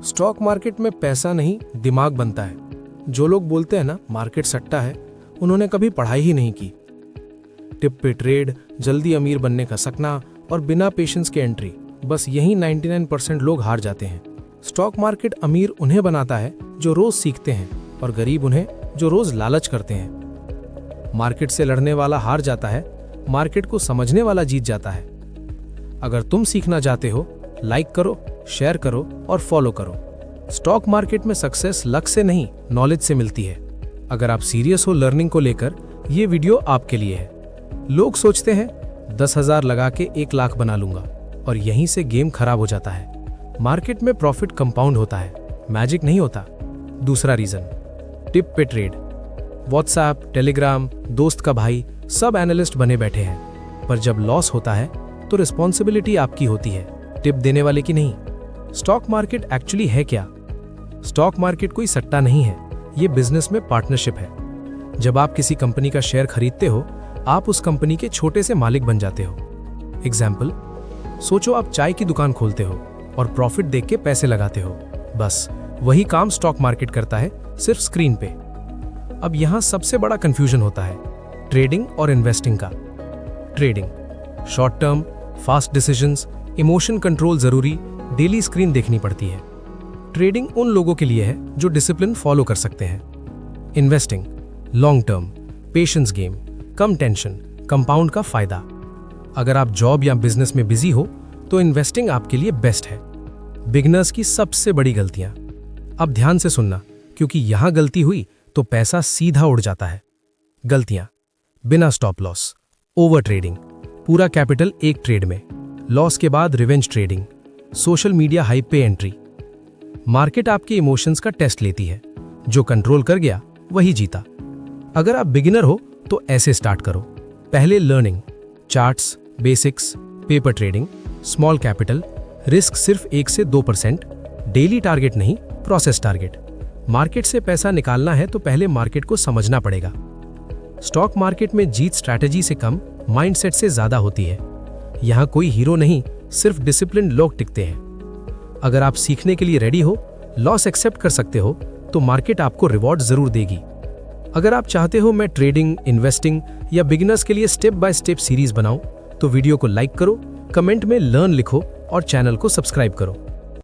Stock market में पैसा नहीं दिमाग बनता है। जो लोग बोलते हैं ना मार्केट सट्टा है, उन्होंने कभी पढ़ाई ही नहीं की। टिप पे ट्रेड, जल्दी अमीर बनने का सपना और बिना पेशेंस के एंट्री, बस यही 99% लोग हार जाते हैं। स्टॉक मार्केट अमीर उन्हें बनाता है जो रोज सीखते हैं और गरीब उन्हें जो रोज लालच करते हैं। मार्केट से लड़ने वाला हार जाता है, मार्केट को समझने वाला जीत जाता है। अगर तुम सीखना चाहते हो, लाइक करो, शेयर करो और फॉलो करो। स्टॉक मार्केट में सक्सेस लक से नहीं, नॉलेज से मिलती है। अगर आप सीरियस हो लर्निंग को लेकर, ये वीडियो आपके लिए है। लोग सोचते हैं 10,000 लगा के 1 लाख बना लूंगा, और यहीं से गेम खराब हो जाता है। मार्केट में प्रॉफिट कंपाउंड होता है, मैजिक नहीं होता। दूसरा रीजन, टिप पे ट्रेड। व्हाट्सएप, टेलीग्राम, दोस्त का भाई सब एनालिस्ट बने बैठे हैं, पर जब लॉस होता है तो रिस्पॉन्सिबिलिटी आपकी होती है, टिप देने वाले की नहीं। स्टॉक मार्केट एक्चुअली है क्या? स्टॉक मार्केट कोई सट्टा नहीं है, ये बिजनेस में पार्टनरशिप है। जब आप किसी कंपनी का शेयर खरीदते हो, आप उस कंपनी के छोटे से मालिक बन जाते हो। एग्जाम्पल, सोचो आप चाय की दुकान खोलते हो और प्रॉफिट देख के पैसे लगाते हो। बस वही काम स्टॉक मार्केट करता है, सिर्फ स्क्रीन पे। अब यहां सबसे बड़ा कंफ्यूजन होता है ट्रेडिंग और इन्वेस्टिंग का। Trading, short term, fast decisions, emotion control जरूरी, डेली स्क्रीन देखनी पड़ती है। ट्रेडिंग उन लोगों के लिए है जो डिसिप्लिन फॉलो कर सकते हैं। Investing, long term, patience game, कम टेंशन, कंपाउंड का फायदा। अगर आप जॉब या बिजनेस में बिजी हो तो इन्वेस्टिंग आपके लिए बेस्ट है। बिगिनर्स की सबसे बड़ी गलतियां। अब ध्यान से सुनना, क्योंकि यहां गलती हुई तो पैसा सीधा उड़ जाता है। गलतियां, बिना स्टॉप लॉस, ओवर ट्रेडिंग, पूरा कैपिटल एक ट्रेड में, लॉस के बाद revenge trading, social media hype पे एंट्री। मार्केट आपके इमोशंस का टेस्ट लेती है, जो कंट्रोल कर गया वही जीता। अगर आप बिगिनर हो तो ऐसे स्टार्ट करो। पहले learning, charts, basics, paper trading, small capital, risk सिर्फ 1 से 2%, डेली टारगेट नहीं, प्रोसेस टारगेट। मार्केट से पैसा निकालना है तो पहले मार्केट को समझना पड़ेगा। स्टॉक मार्केट में जीत स्ट्रैटेजी से कम, माइंडसेट से ज्यादा होती है। यहां कोई हीरो नहीं, सिर्फ डिसिप्लिन्ड लोग टिकते हैं। अगर आप सीखने के लिए रेडी हो, लॉस एक्सेप्ट कर सकते हो, तो मार्केट आपको रिवॉर्ड जरूर देगी। अगर आप चाहते हो मैं ट्रेडिंग, इन्वेस्टिंग या बिगिनर्स के लिए स्टेप बाय स्टेप सीरीज बनाऊं, तो वीडियो को लाइक करो, कमेंट में लर्न लिखो और चैनल को सब्सक्राइब करो।